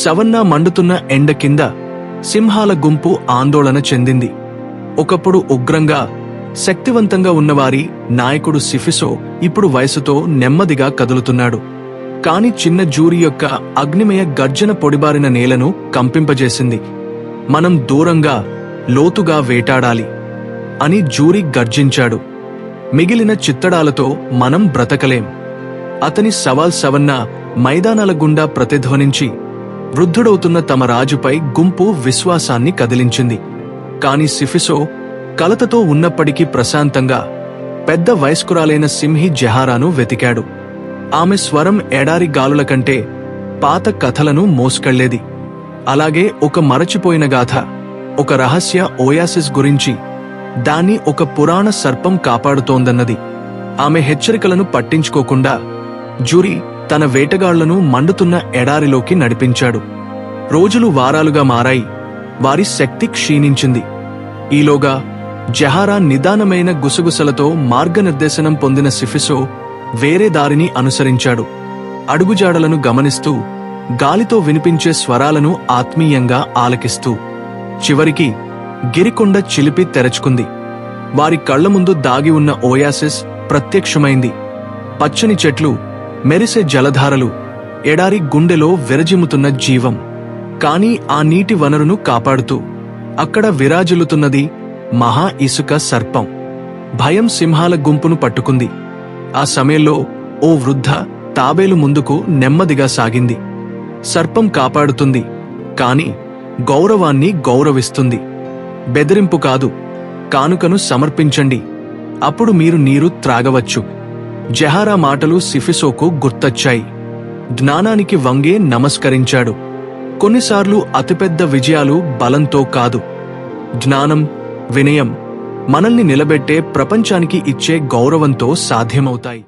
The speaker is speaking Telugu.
సవన్నా మండుతున్న ఎండ కింద సింహాల గుంపు ఆందోళన చెందింది. ఒకప్పుడు ఉగ్రంగా శక్తివంతంగా ఉన్నవారి నాయకుడు సిఫిసో ఇప్పుడు వయసుతో నెమ్మదిగా కదులుతున్నాడు. కాని చిన్న జూరీ యొక్క అగ్నిమయ గర్జన పొడిబారిన నేలను కంపింపజేసింది. మనం దూరంగా లోతుగా వేటాడాలి అని జూరీ గర్జించాడు. మిగిలిన చిత్తడాలతో మనం బ్రతకలేం. అతని సవాల్ సవన్నా మైదానాల గుండా ప్రతిధ్వనించి వృద్ధుడవుతున్న తమ రాజుపై గుంపు విశ్వాసాన్ని కదిలించింది. కాని సిఫిసో కలతతో ఉన్నప్పటికీ ప్రశాంతంగా పెద్ద వయస్కురాలైన సింహి జహారాను వెతికాడు. ఆమె స్వరం ఎడారి గాలుల కంటే పాత కథలను మోసుకెళ్లేది. అలాగే ఒక మరచిపోయిన గాథ, ఒక రహస్య ఓయాసిస్ గురించి, దాన్ని ఒక పురాణ సర్పం కాపాడుతోందన్నది. ఆమె హెచ్చరికలను పట్టించుకోకుండా జూరీ తన వేటగాళ్లను మండుతున్న ఎడారిలోకి నడిపించాడు. రోజులు వారాలుగా మారాయి. వారి శక్తి క్షీణించింది. ఈలోగా జహారా నిదానమైన గుసగుసలతో మార్గనిర్దేశనం పొందిన సిఫిసో వేరే దారిని అనుసరించాడు. అడుగుజాడలను గమనిస్తూ, గాలితో వినిపించే స్వరాలను ఆత్మీయంగా ఆలకిస్తూ. చివరికి గిరికొండ చిలిపి తెరచుకుంది. వారి కళ్ల ముందు దాగి ఉన్న ఓయాసిస్ ప్రత్యక్షమైంది. పచ్చని చెట్లు, మెరిసే జలధారలు, ఎడారి గుండెలో విరజిమ్ముతున్న జీవం. కాని ఆ నీటి వనరును కాపాడుతూ అక్కడ విరాజిల్లుతున్నది మహా ఇసుక సర్పం. భయం సింహాల గుంపును పట్టుకుంది. ఆ సమయంలో ఓ వృద్ధ తాబేలు ముందుకు నెమ్మదిగా సాగింది. సర్పం కాపాడుతుంది, కాని గౌరవాన్ని గౌరవిస్తుంది. బెదిరింపు కాదు, కానుకను సమర్పించండి, అప్పుడు మీరు నీరు త్రాగవచ్చు. జహారా మాటలు సిఫిసోకు గుర్తొచ్చాయి. జ్ఞానానికి వంగే నమస్కరించాడు. కొన్నిసార్లు అతిపెద్ద విజయాలు బలంతో కాదు, జ్ఞానం, వినయం, మనల్ని నిలబెట్టే ప్రపంచానికి ఇచ్చే గౌరవంతో సాధ్యమవుతాయి.